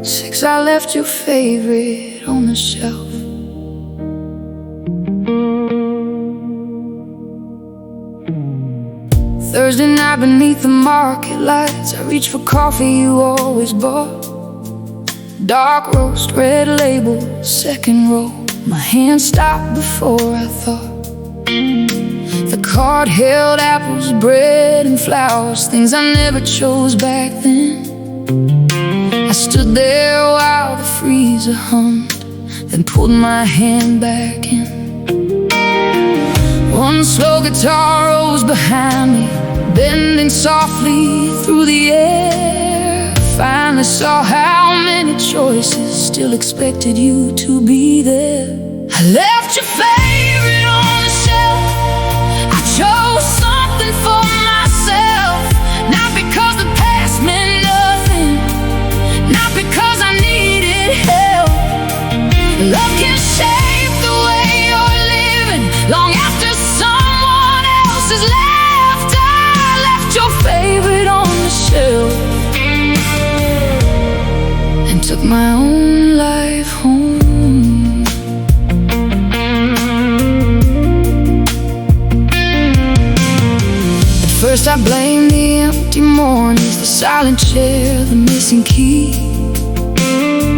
Six, I left your favorite on the shelf. Thursday night beneath the market lights, I reached for coffee you always bought. Dark roast, red label, second row. My hand stopped before I thought. The card held apples, bread and flowers, things I never chose back then. I stood there while the freezer hummed, then pulled my hand back in. One slow guitar rose behind me, bending softly through the air. Finally saw how many choices still expected you to be there. I left your favorite on the shelf. I chose something for myself, not because the past meant nothing, not because I needed help. Love can shape the way you're living long after someone else has left. I left your favorite on the shelf and took my own life home. At first I blamed the empty mornings, the silent chair, the missing key.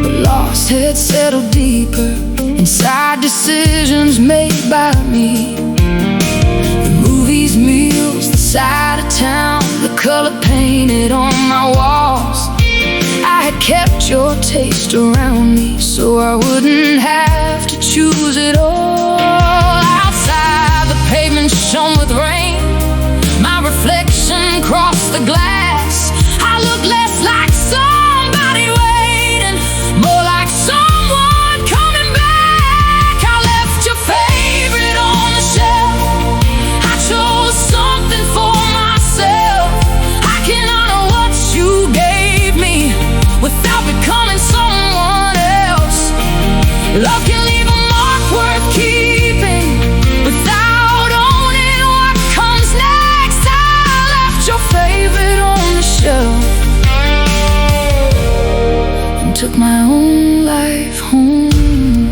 But lost had settled deeper inside decisions made by me. The movies, meals, the side of town, the color painted on my walls. I had kept your taste around me so I wouldn't have to choose it all. Outside the pavement shone with rain, my reflection crossed the glass. I looked less like somebody waiting, more like someone coming back. I left your favorite on the shelf. I chose something for myself. I can honor what you gave me without becoming someone else. Love can leave a mark worth keeping without owning what comes next. I left your favorite on the shelf and took my own life home.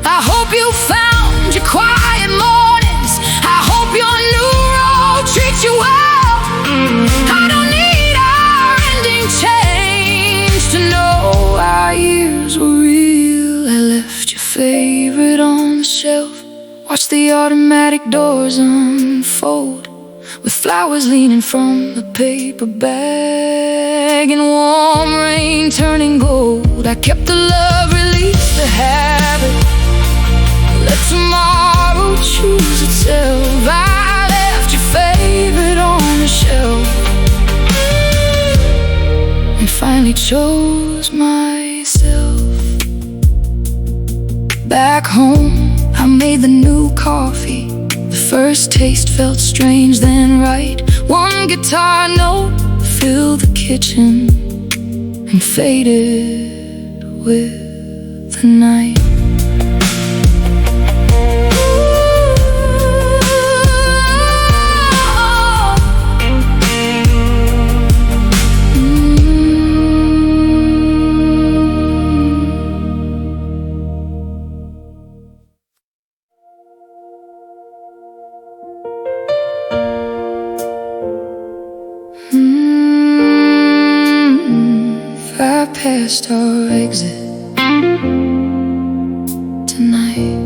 I hope you found your quiet mornings. I hope your new role treats you well. I don't need our ending change to know our years were real. I left your favorite on the shelf, watched the automatic doors unfold, with flowers leaning from the paper bag and warm rain turning gold. I kept the love, released the habit, let tomorrow choose itself. I left your favorite on the shelf and finally chose myself. Back home, I made the new coffee. The first taste felt strange, then right. One guitar note filled the kitchen and faded with the night. Far past our exit tonight.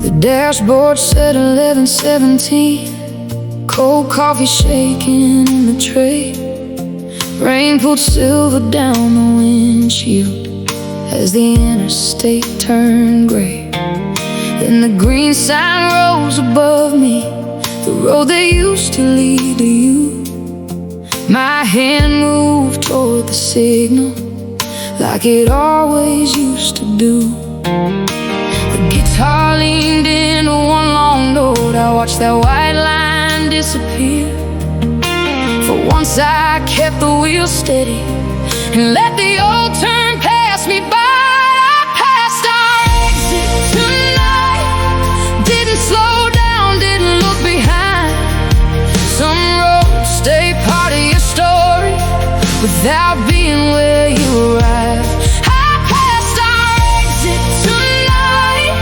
The dashboard said 11:17. Cold coffee shaking in the tray. Rain pulled silver down the windshield as the interstate turned gray. Then the green sign rose above me, the road that used to lead to you. My hand moved toward the signal like it always used to do. The guitar leaned into one long note. I watch that white line disappear. For once I kept the wheel steady and let the old turn pass me by. I passed our exit tonight, didn't slow down, didn't look behind. Some roads stay part of your story without being where you arrive. I passed our exit tonight,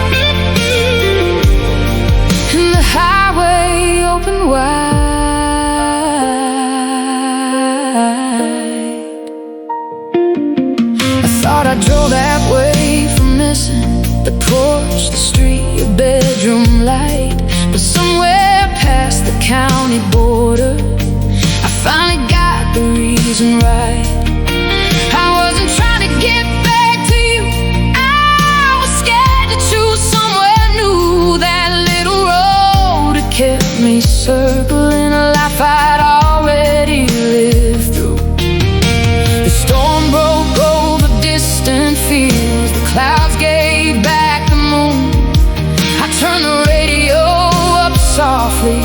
and the highway opened wide. I drove that way from missing the porch, the street, your bedroom light. But somewhere past the county border, I finally got the reason right. I wasn't trying to get back to you, I was scared to choose somewhere new. That little road had kept me circling a life I'd already lived through. The storm broke over distant fields, the clouds gave back the moon. I turned the radio up softly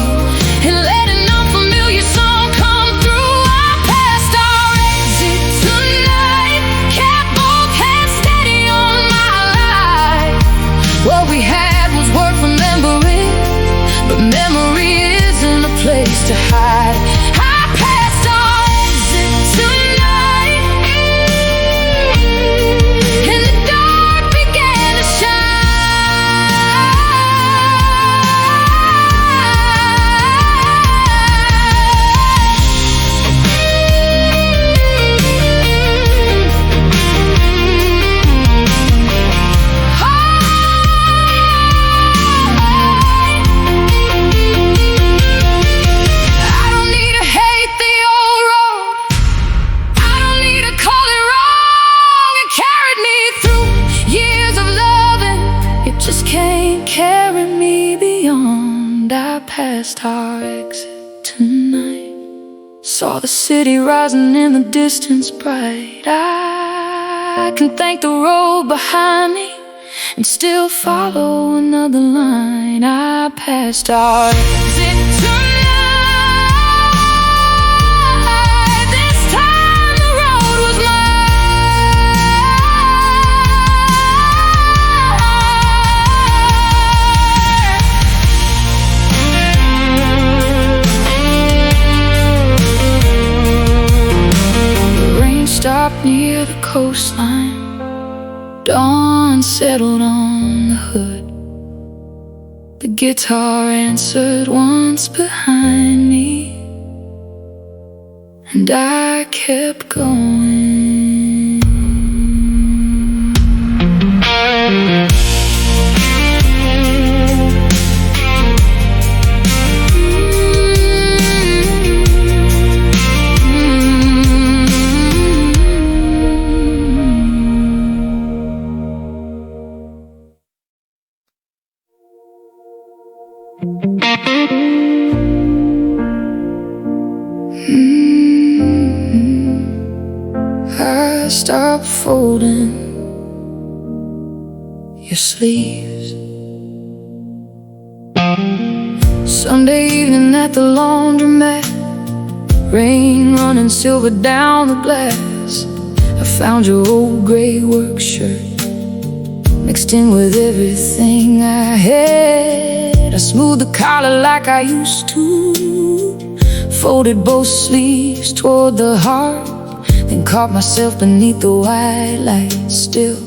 and let an unfamiliar song come through. I passed our exit tonight, kept both hands steady on my life. What we had was worth remembering, but memory isn't a place to hide. I passed our exit tonight, and the dark began to shine. I don't need to hate the old road, I don't need to call it wrong. It carried me through years of loving, it just can't carry me beyond. I passed our exit tonight, saw the city rising in the distance bright. I can thank the road behind me and still follow another line. I passed our exit tonight, this time the road was mine. The rain stopped near the coastline, dawn settled on the hood. The guitar answered once behind me, and I kept going. I stopped folding your sleeves. Sunday evening at the laundromat, rain running silver down the glass. I found your old gray work shirt mixed in with everything I had. I smoothed the collar like I used to, folded both sleeves toward the heart, then caught myself beneath the white lights, still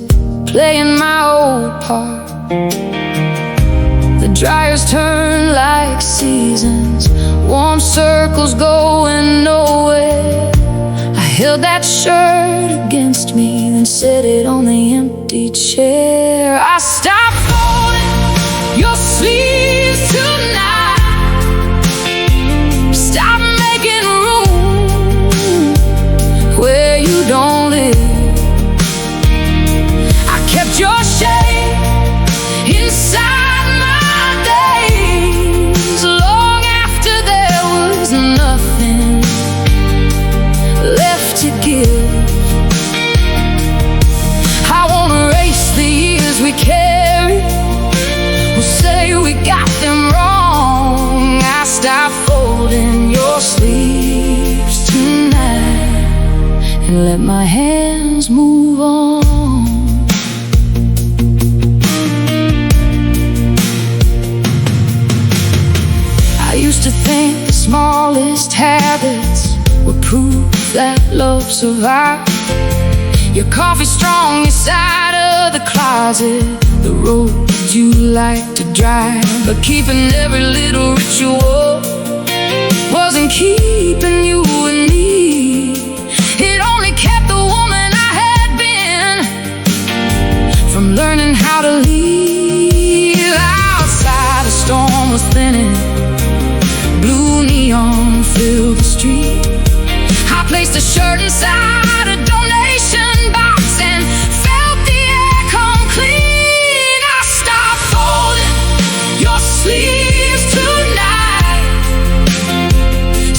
playing my old part. The dryers turn like seasons, warm circles going nowhere. I held that shirt against me, then set it on the empty chair. I stopped folding your sleeves tonight, stop making room where you don't live. I kept your shade inside my days, long after there was nothing left to give. I won't erase the years we carried, we'll say we got smallest habits were proof that love survived. Your coffee strong inside of the closet, the road you like to drive. But keeping every little ritual wasn't keeping you and me. It only kept the woman I had been from learning how to leave. Outside the storm was thinning, blue neon filled the street. I placed a shirt inside a donation box and felt the air come clean. I stopped folding your sleeves tonight.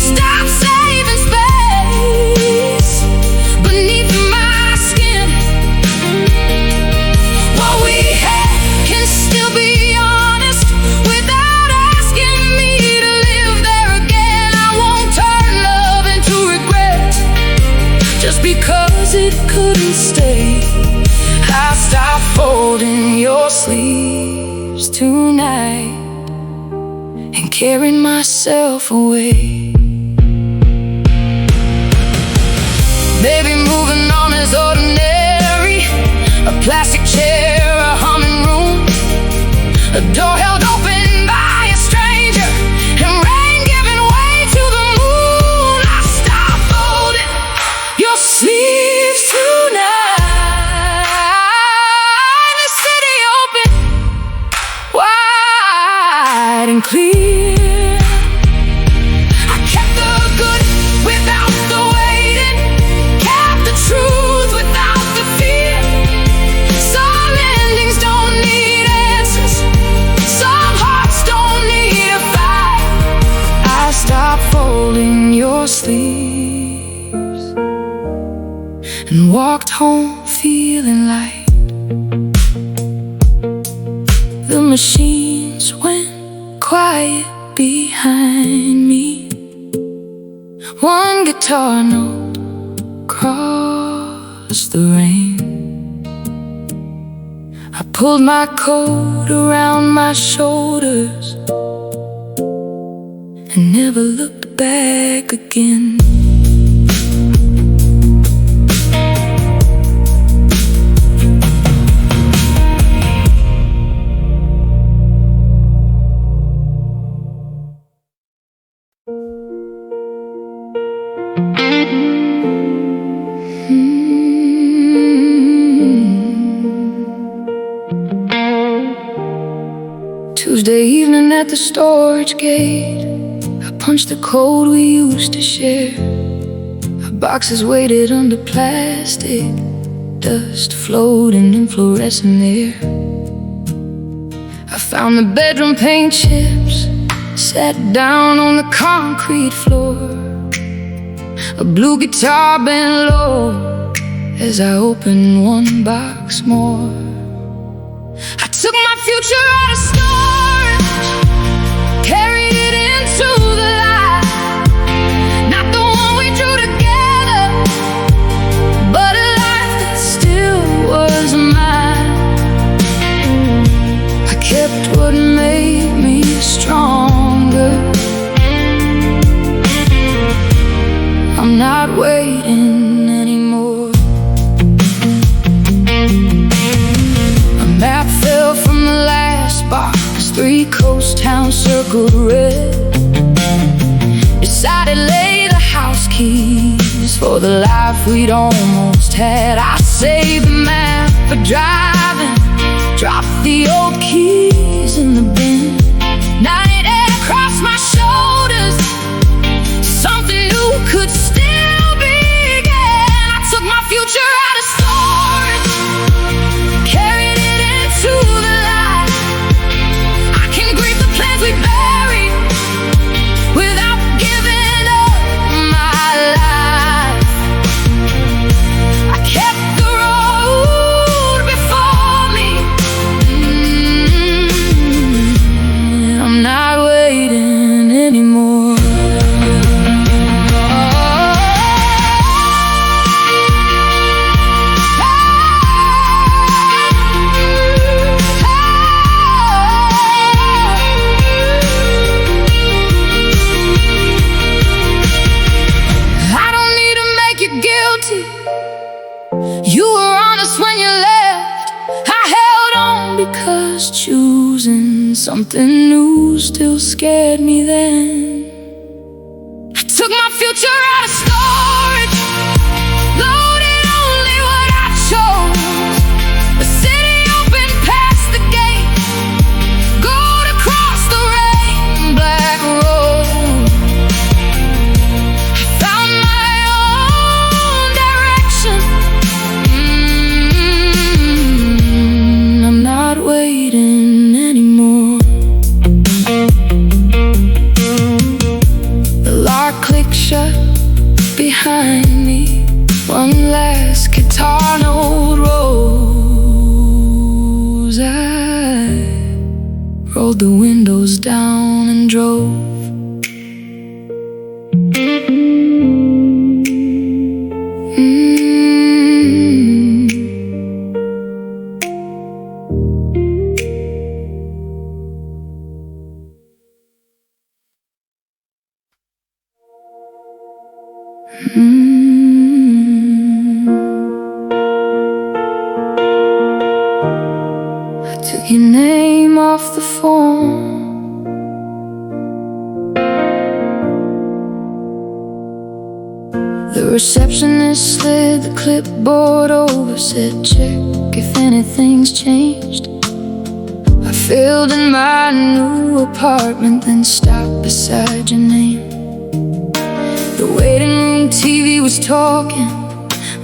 Stop saving space beneath my skin. What we had can still be honest without asking me to live there again. I won't turn love into regret just because it couldn't stay. I stopped folding your sleeves tonight and carried myself away. Baby, moving on is ordinary. A plastic chair, a humming room, a door held open by a stranger, and rain giving way to the moon. I stopped folding your sleeves tonight. The city open, wide and clear. I kept the good without the waiting, kept the truth without the fear. Some endings don't need answers, some hearts don't need a fight. I stopped folding your sleeves and walked home feeling light. The machines went quiet behind me. One guitar note crossed the rain. I pulled my coat around my shoulders and never looked back again. Tuesday evening at the storage gate, I punched the code we used to share. Our boxes waited under plastic, dust floating in fluorescent air. I found the bedroom paint chips, sat down on the concrete floor. A blue guitar bent low as I opened one box more. I took my future out of storage, carried it into the light. Not the one we drew together, but a life that still was mine. I kept what made me stronger. I'm not waiting anymore. A map fell from the last box, 3 coast towns circled red. Beside it lay the house keys for the life we'd almost had. I saved the map for driving, dropped the old keys in the bin. Night air crossed my shoulders, something new could still begin. I took my future out of storage, carried it into the light. I can grieve the plans we buried without giving up my life. I kept the road before me. I'm not waiting anymore. something new still scared me then. I took my future out of storage, loaded only what I chose. The city opened past the gate, gold across the rain, black road. I found my own direction. I'm not waiting anymore. The lock clicked shut behind me. One last guitar note rose. I rolled the windows down and drove. I took your name off the phone. The receptionist slid the clipboard over, said check if anything's changed. I filled in my new apartment, then stopped beside your name. The waiting room TV was talking,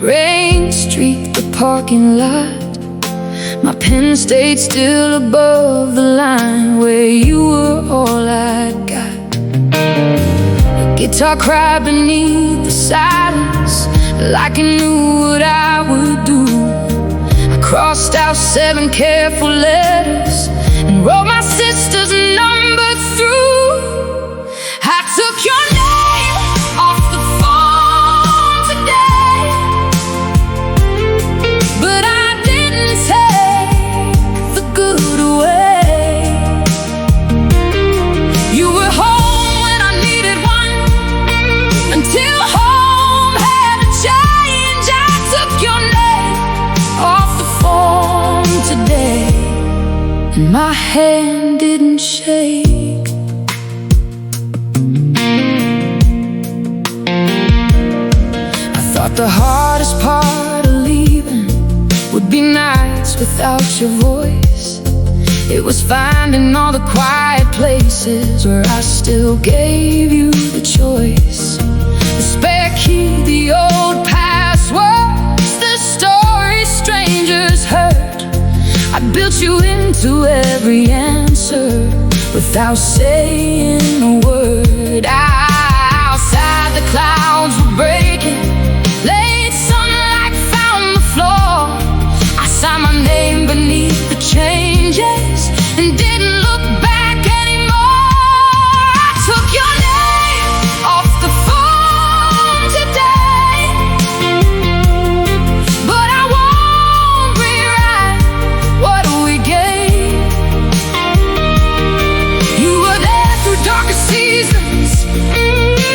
Rain Street, the parking lot. My pen stayed still above the line where you were all I got. The guitar cried beneath the silence, like it knew what I would do. I crossed out 7 careful letters and wrote my sister's number through. I took your name off the phone today, but I didn't take the good away. You were home when I needed one, until home had to change. I took your name off the phone today, and my hand didn't shake. The hardest part of leaving would be nights without your voice. It was finding all the quiet places where I still gave you the choice. The spare key, the old passwords, the stories strangers heard. I built you into every answer without saying a word. Outside the clouds were breaking, late sunlight found the floor. I signed my name beneath the changes and didn't look back anymore. I took your name off the phone today, but I won't rewrite what we gave. You were there through darker seasons,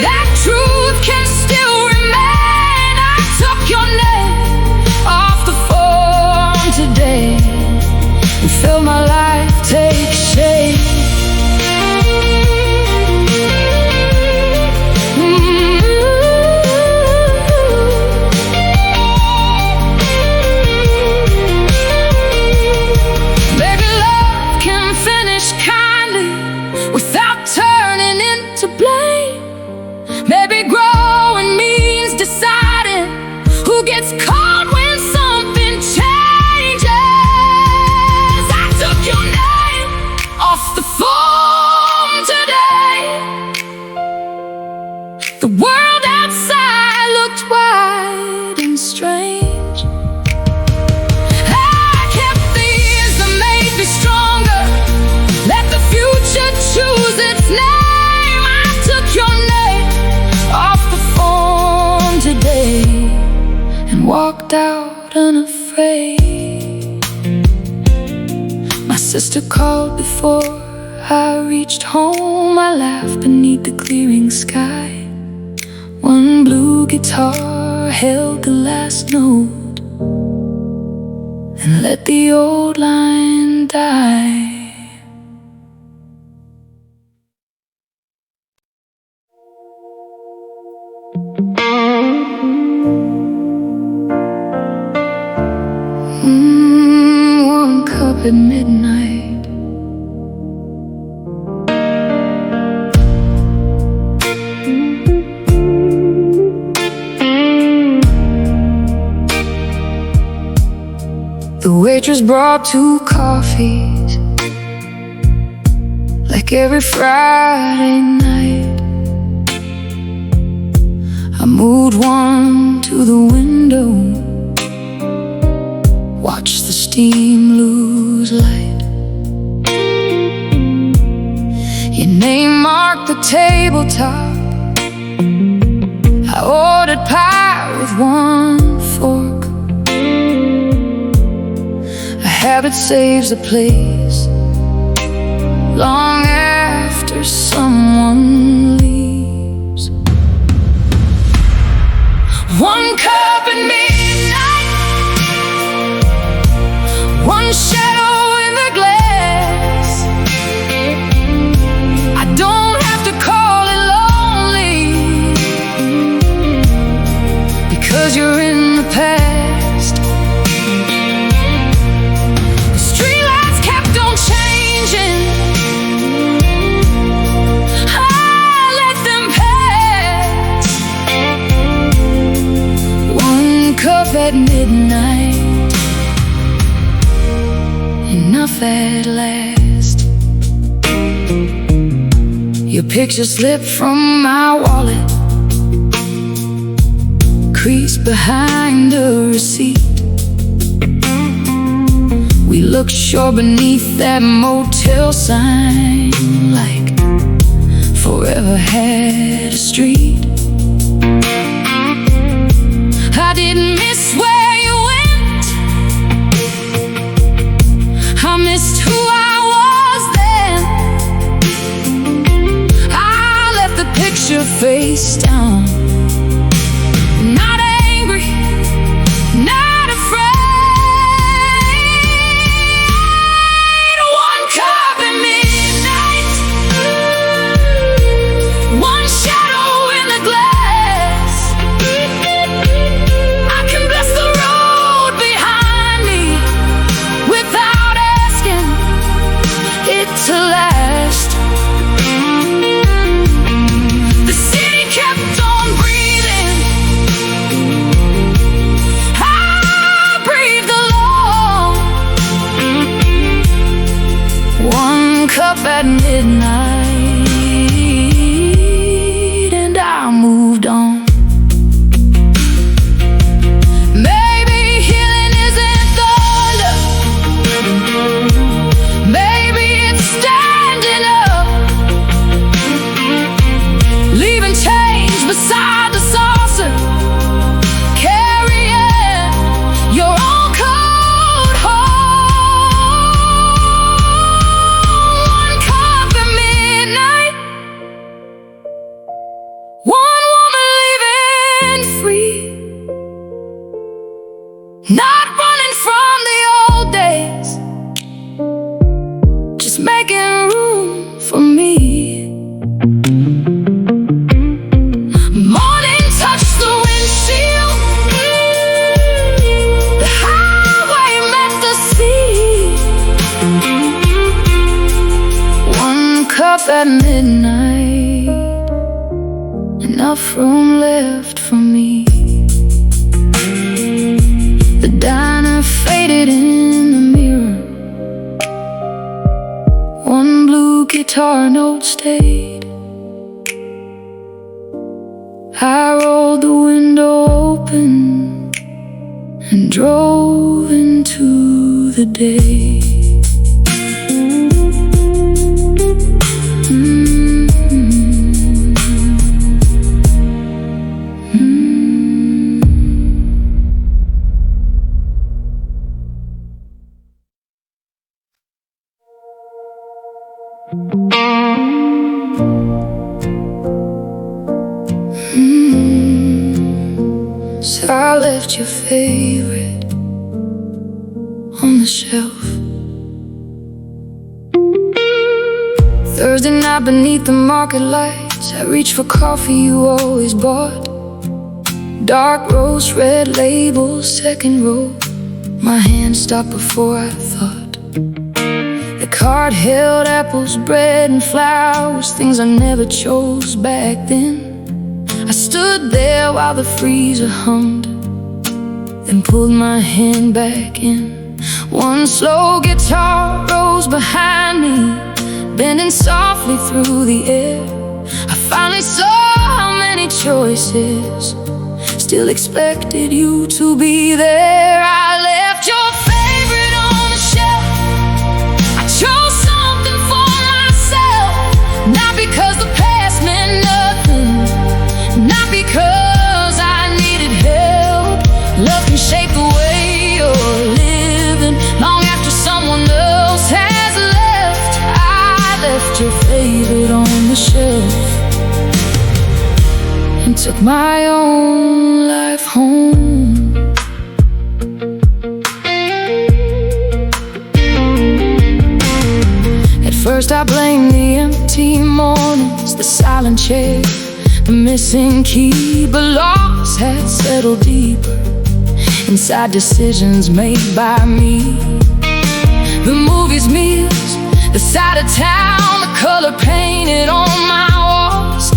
that truth can still remain. I took your name off the phone today and felt my life take shape. Maybe love can finish kindly without turning into blame. Maybe growing means deciding who gets caught when something changes. I took your name off the phone today. The world outside looked wide and strange. I kept the years that made me stronger, let the future choose its name. I took your name off the phone today and walked out unafraid. My sister called before I reached home. I laughed beneath the clearing sky. One blue guitar held the last note and let the old line die. at midnight. The waitress brought 2 coffees, like every Friday night. I moved one to the window, watched the steam lose light. Your name marked the tabletop. I ordered pie with 1 fork. Habit saves a place long after someone leaves. 1 cup at midnight, 1 shadow in the glass. I don't have to call it lonely, because you're in the past. At midnight, enough at last. Your picture slipped from my wallet, creased behind a receipt. We looked sure beneath that motel sign, like forever had a street. I didn't miss where you went, I missed who I was then. I left the picture face down, not angry, not afraid. 1 cup at midnight, 1 shadow in the glass. I can bless the road behind me without asking it to last. The city kept on breathing, I breathed alone. 1 cup at midnight, and I moved on. Maybe healing isn't thunder, maybe it's standing up, leaving change beside the saucer, carrying your own code home. 1 cup at midnight, 1 woman leaving free, not running from the old days, just making room for me. Morning touched the windshield, the highway met the sea. 1 cup at midnight, enough room left for me. The diner faded in the mirror, 1 blue guitar note stayed. I rolled the window open and drove into the day. So I left your favorite on the shelf. Thursday night beneath the market lights, I reached for coffee you always bought. Dark roast, red label, second row. My hand stopped before I thought. The card held apples, bread, and flowers, things I never chose back then. I stood there while the freezer hummed, then pulled my hand back in. One slow guitar rose behind me, bending softly through the air. I finally saw how many choices still expected you to be there. I left your favorite on the shelf. I chose something for myself, not because the past meant nothing, not because I needed help. Love can shape the way you're living long after someone else has left. I left your favorite on the shelf and took my own life home. At first I blamed the empty mornings, the silent chair, the missing key. But loss had settled deeper inside decisions made by me. The movies, meals, the side of town, the color painted on my walls.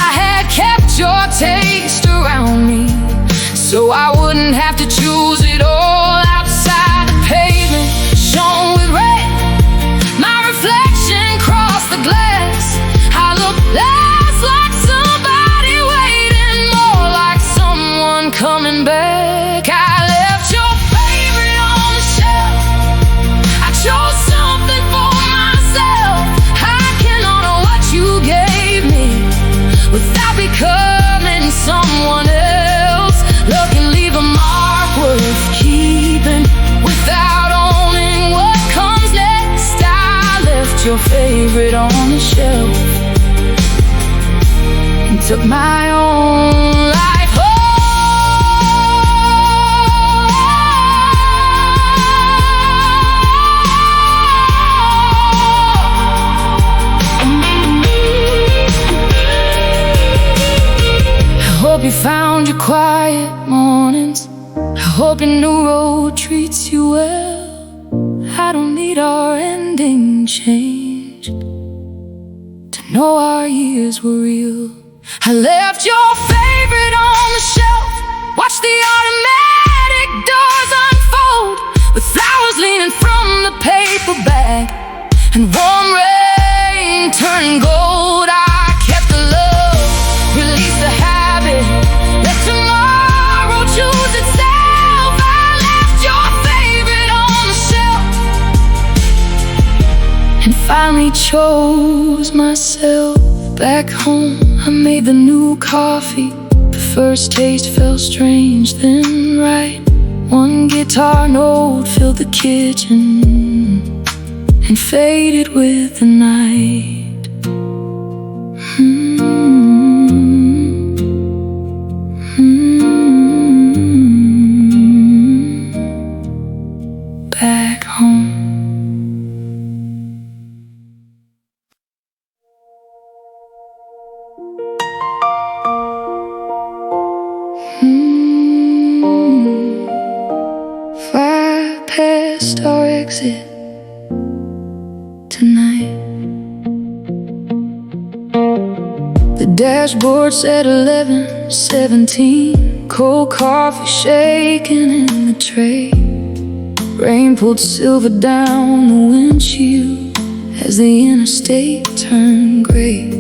I had kept your taste around me, so I wouldn't have to choose it all. Outside the pavement shone with red, my reflection crossed the glass. I looked less like somebody waiting, more like someone coming back. I left your favorite on the shelf. I chose something for myself. I can honor what you gave me without becoming someone else. Love can leave a mark worth keeping without owning what comes next. I left your favorite on the shelf and took my own life home. I hope you found your quiet mornings. I hope your new road treats you well. I don't need our ending changed to know our years were real. I left your favorite on the shelf, watched the automatic doors unfold, with flowers leaning from the paper bag and warm rain turning gold. I kept the love, released the habit, let tomorrow choose itself. I left your favorite on the shelf and finally chose myself. Back home I made the new coffee. The first taste felt strange, then right. One guitar note filled the kitchen and faded with the night. Back home. Fly past our exit tonight. The dashboard said 11:17. Cold coffee shaking in the tray. Rain pulled silver down the windshield as the interstate turned gray.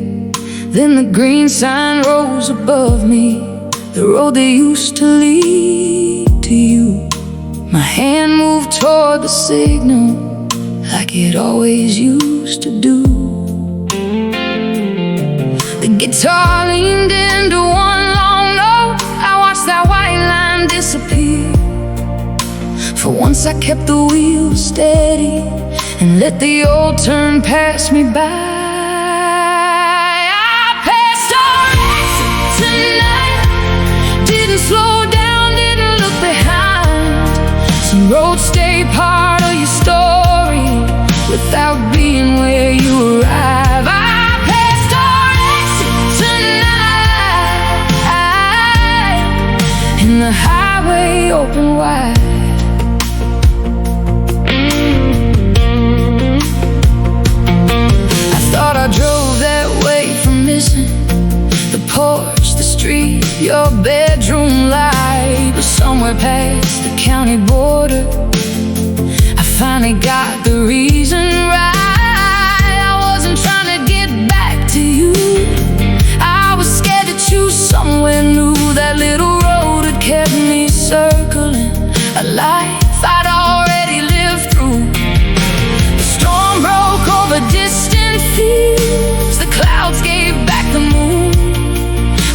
Then the green sign rose above me, the road that used to lead to you. My hand moved toward the signal like it always used to do. The guitar leaned into one long note. I watched that white line disappear. For once I kept the wheel steady and let the old turn pass me by. I passed our exit tonight, didn't slow down, didn't look behind. Some roads stay part of your story without being where you arrive. I passed our exit tonight, and the highway opened wide. past the county border, I finally got the reason right. I wasn't trying to get back to you, I was scared to choose somewhere new. That little road had kept me circling a life I'd already lived through. The storm broke over distant fields, the clouds gave back the moon.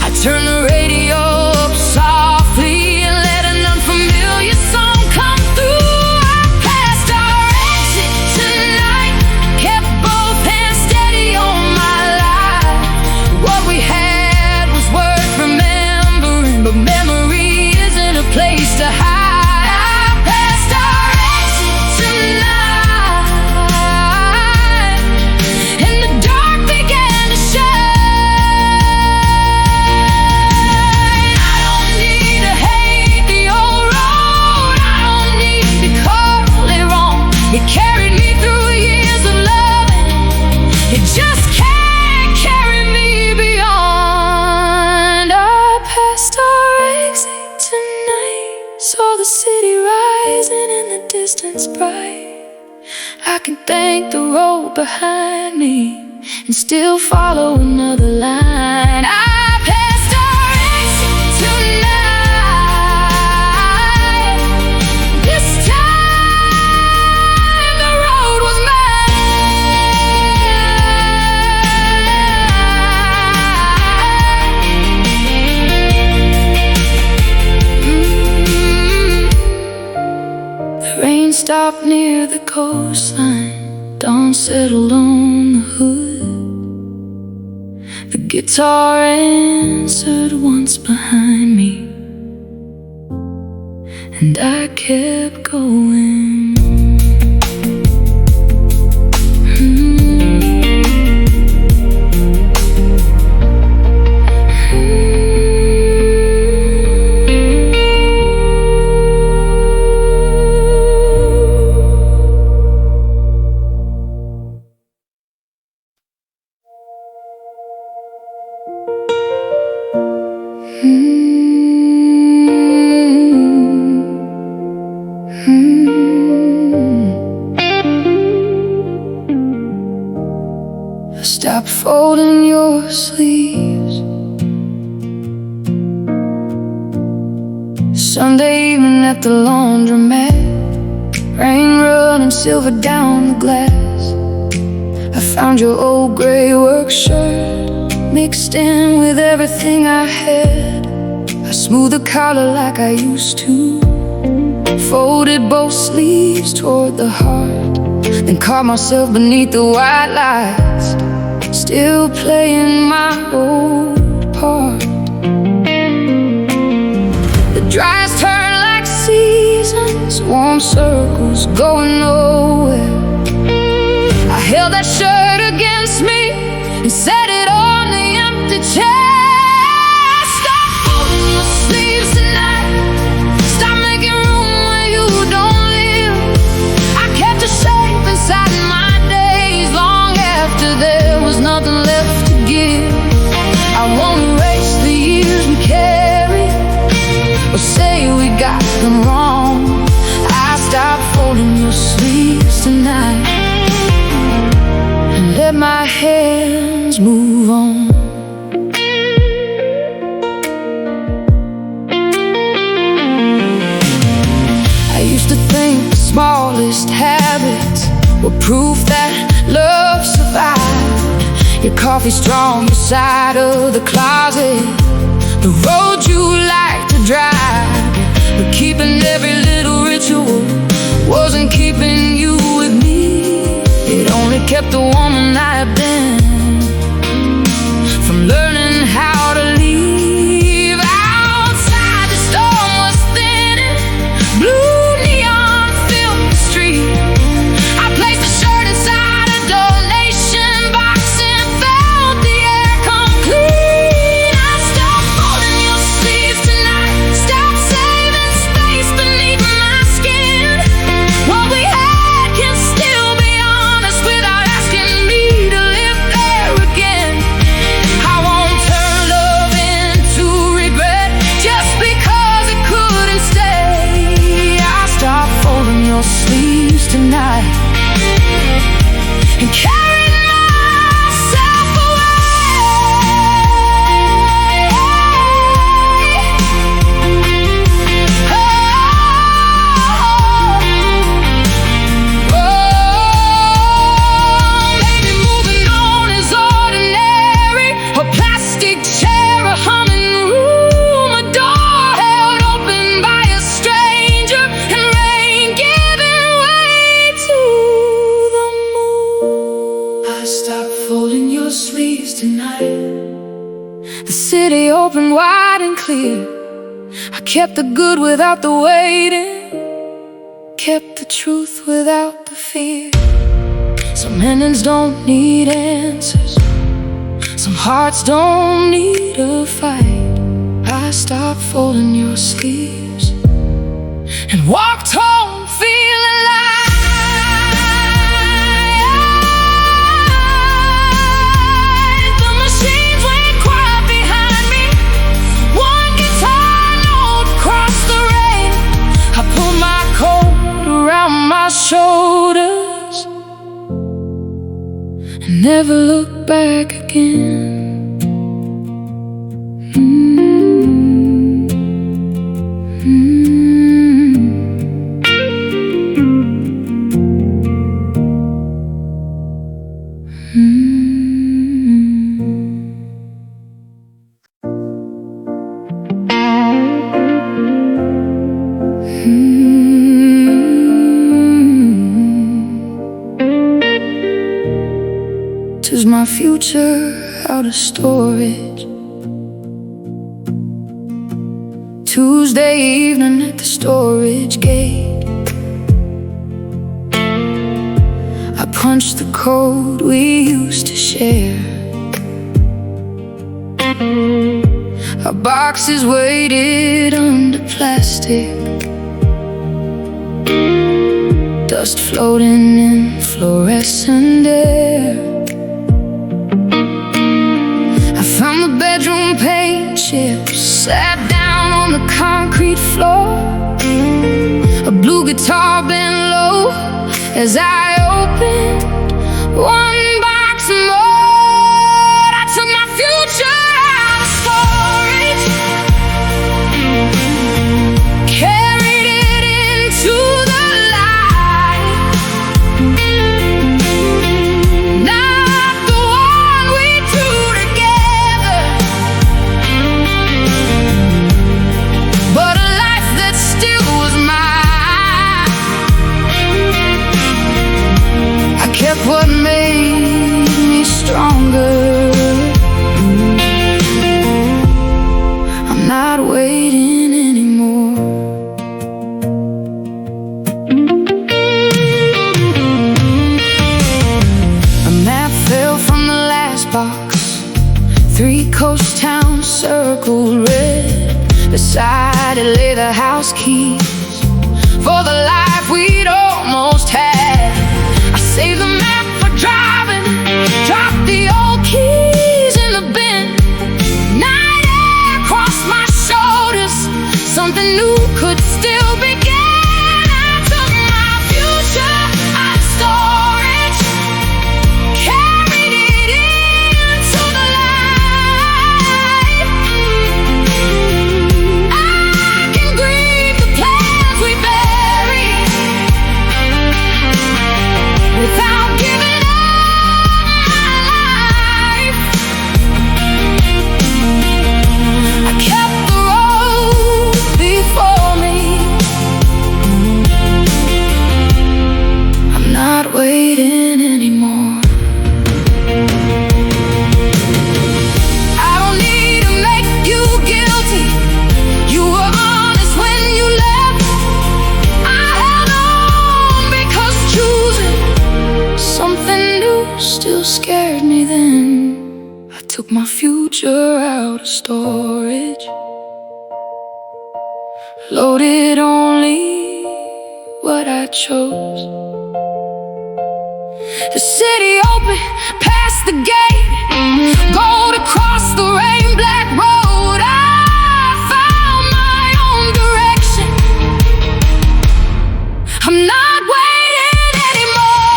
I turned the radio up softly and let an unfamiliar song come through. I passed our exit tonight, kept both hands steady on my life. What we had was worth remembering, but memory isn't a place to hide. It carried me through years of loving, it just can't carry me beyond. I passed our exit tonight, saw the city rising in the distance bright. I can thank the road behind me and still follow another line. I passed our exit tonight, this time stopped near the coastline, dawn settled on the hood. The guitar answered once behind me, and I kept going. Stop folding your sleeves. Sunday evening at the laundromat, rain running silver down the glass. I found your old gray work shirt mixed in with everything I had. I smoothed the collar like I used to, folded both sleeves toward the heart, then caught myself beneath the white lights, still playing my old part. The dries turn like seasons, warm circles going nowhere. I held that shirt against me and set it on the empty chair. Stop folding your sleeves tonight, stop making room where you don't live. I kept a shape inside my days long after there was nothing left to give. I won't erase the years we carry or say we got them wrong. I stopped folding your sleeves tonight and let my hands move on. I used to think the smallest habits were proof that love survived. Your coffee strong beside of the closet, the road you like to drive. But keeping every little ritual wasn't keeping you with me. It only kept the woman I have been from learning how to leave. Outside the storm was thinning, blue neon filled the street. I placed the shirt inside a donation box and felt the air come clean. I stopped folding your sleeves tonight, stopped saving space beneath my skin. What we had can still be honest without asking me to lift sleeves tonight. The city opened wide and clear. I kept the good without the waiting, kept the truth without the fear. Some endings don't need answers, some hearts don't need a fight. I stopped folding your sleeves and walked home feeling like the machines went quiet behind me. One guitar note across the rain. I pulled my coat around my shoulders and never looked back again. Tis my future out of storage. Tuesday evening at the storage gate. I punched the code we used to share. Our boxes waited under plastic, dust floating in fluorescent air. I found the bedroom paint chips, sat down on the concrete floor. A blue guitar bent low as I opened one box more. I took my future out of storage, carried it into the light. Not the one we do together, but a life that still was mine. I kept what made me stronger. I'm not waiting anymore. A map fell from the last box. 3 coast towns circled red. Beside it lay the house keys for the life we'd almost had. I saved the map for driving, dropped the old keys in the bin. Night air crossed my shoulders, something new could still begin. I took my future out of storage, carried it into the light. I can grieve the plans we buried without giving up my life. I kept the road before me. I'm not waiting anymore. I don't need to make you guilty. You were honest when you left. I held on because choosing something new still scared me then. I took my future out of storage, loaded only what I chose. The city opened past the gate, gold across the rain-black road. I found my own direction. I'm not waiting anymore.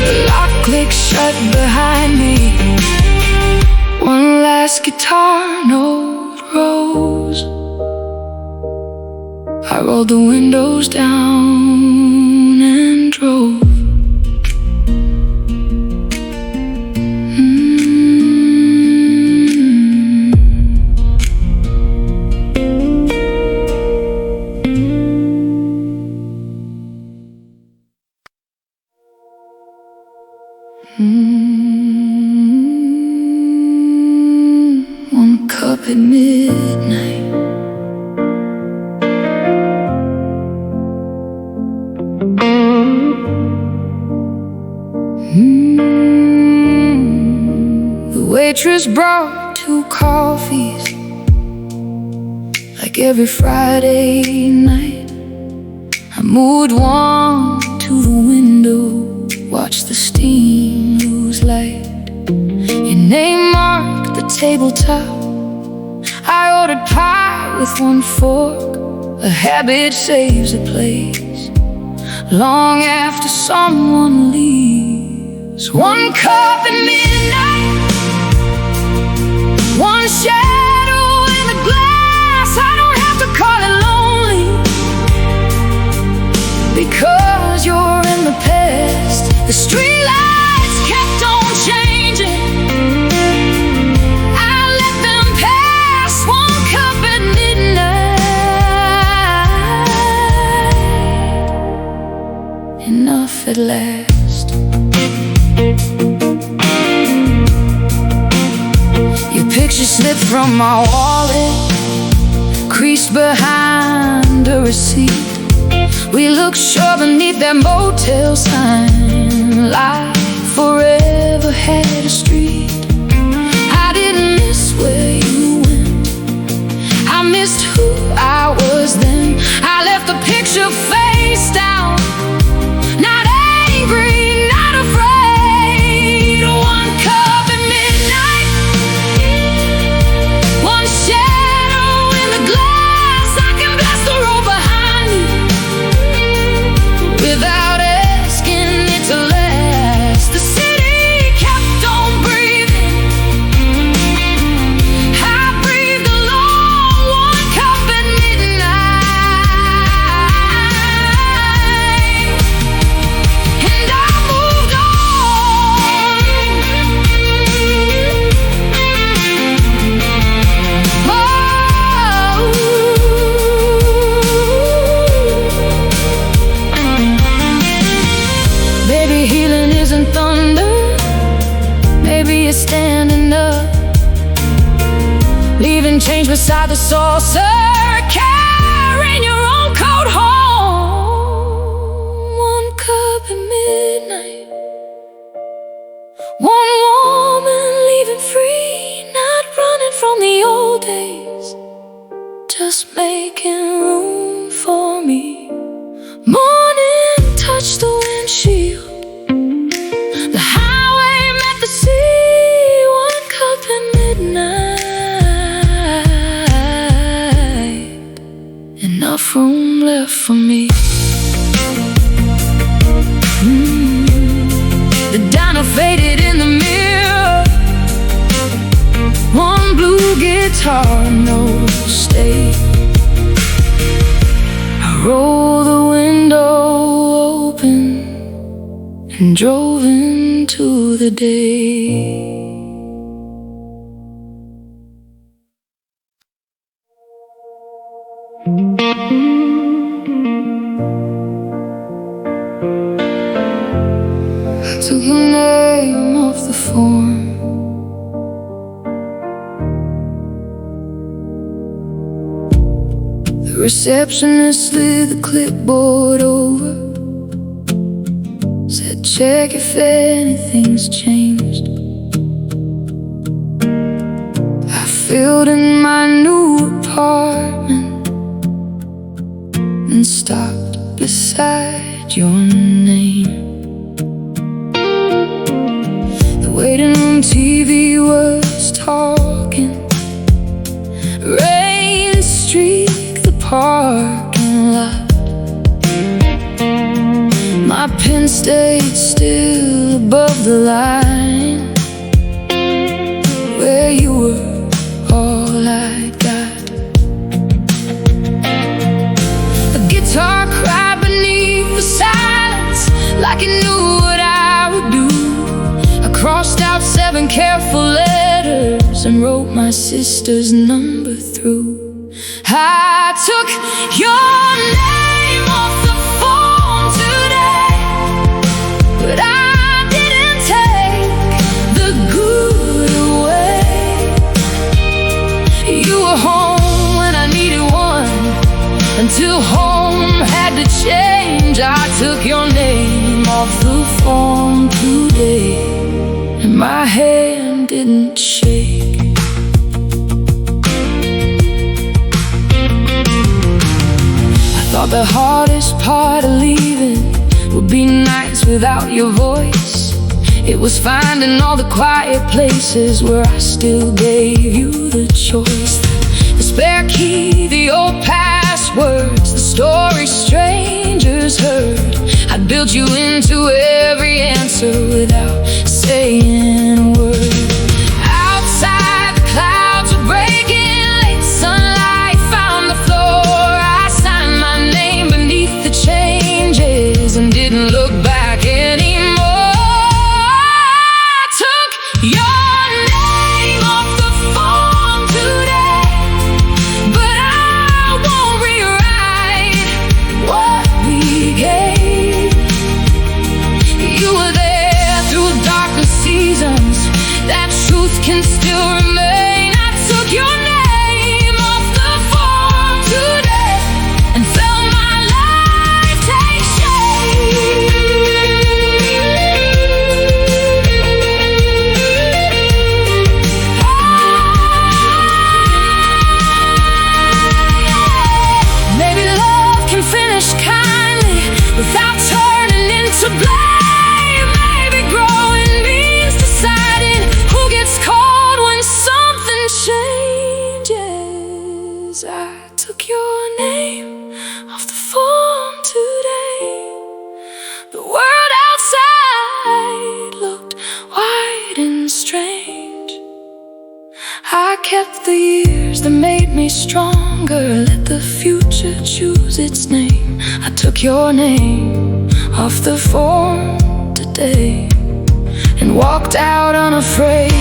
The lock clicked shut behind me. One last guitar note rose. I rolled the windows down and drove. midnight. The waitress brought 2 coffees, like every Friday night. I moved one to the window, watched the steam lose light. Your name marked the tabletop. I ordered pie with 1 fork. A habit saves a place long after someone leaves. 1 cup at midnight, 1 shadow in the glass. I don't have to call it lonely, because you're in the past. The street lights kept on changing. I let them pass. 1 cup at midnight, enough at last. Your picture slipped from my wallet, creased behind a receipt. We looked sure beneath that motel sign, like forever had a street. I didn't miss where you went, I missed who I was then. I left the picture face down, not angry, not afraid. 1 cup at midnight, 1 shadow in the glass. I can bless the road behind me without asking it to last. The city kept on breathing. I breathed alone. 1 cup at midnight, and I moved on. Baby, healing isn't thunder. Maybe it's standing up, leaving change beside the saucer, carrying your own coat home. 1 cup at midnight, 1 woman leaving free, not running from the old days, just making room for me. Morning touched the windshield, the highway met the sea. 1 cup at midnight, enough room left for me. The diner faded in the mirror, 1 blue guitar, no stay. I rolled the window open and drove into the day. Took the name off the form, the receptionist slid the clipboard over, said check if anything's changed. I filled in my new apartment and stopped beside your name. The waiting room TV was talking, rain streaked the parking lot. My pen stayed still above the line, where you were all I got. A guitar cried beneath the silence, like it knew what I would do. I crossed out 7 careful letters and wrote my sister's number through. I took your name off the phone today, but I didn't take the good away. You were until home had to change. I took your name off the phone today, and my hand didn't shake. I thought the hardest part of leaving would be nights without your voice. It was finding all the quiet places where I still gave you the choice. The spare key, the old passwords, the stories strangers heard. I built you into every answer without saying a word. Outside, the clouds were breaking, late sunlight found the floor. I signed my name beneath the changes and didn't look back anymore. I took your name off the phone today, but I won't rewrite what we gave. You were there through darkest seasons, that truth can still remain. I took your name off the phone today and felt my life take shape. Maybe love can finish kindly without turning into blame. Maybe growing means deciding who gets cold when something changes. I took your name off the phone today. The world outside looked wide and strange. I kept the years that made me stronger, let the future choose its name. I took your name off the phone today and walked out unafraid.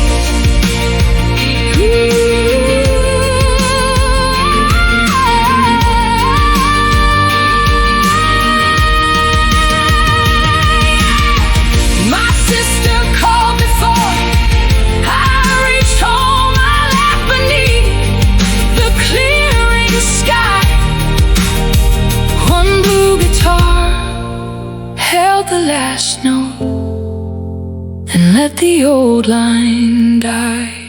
My sister called before I reached home. I laughed beneath the clearing sky. One blue guitar held the last note and let the old line die.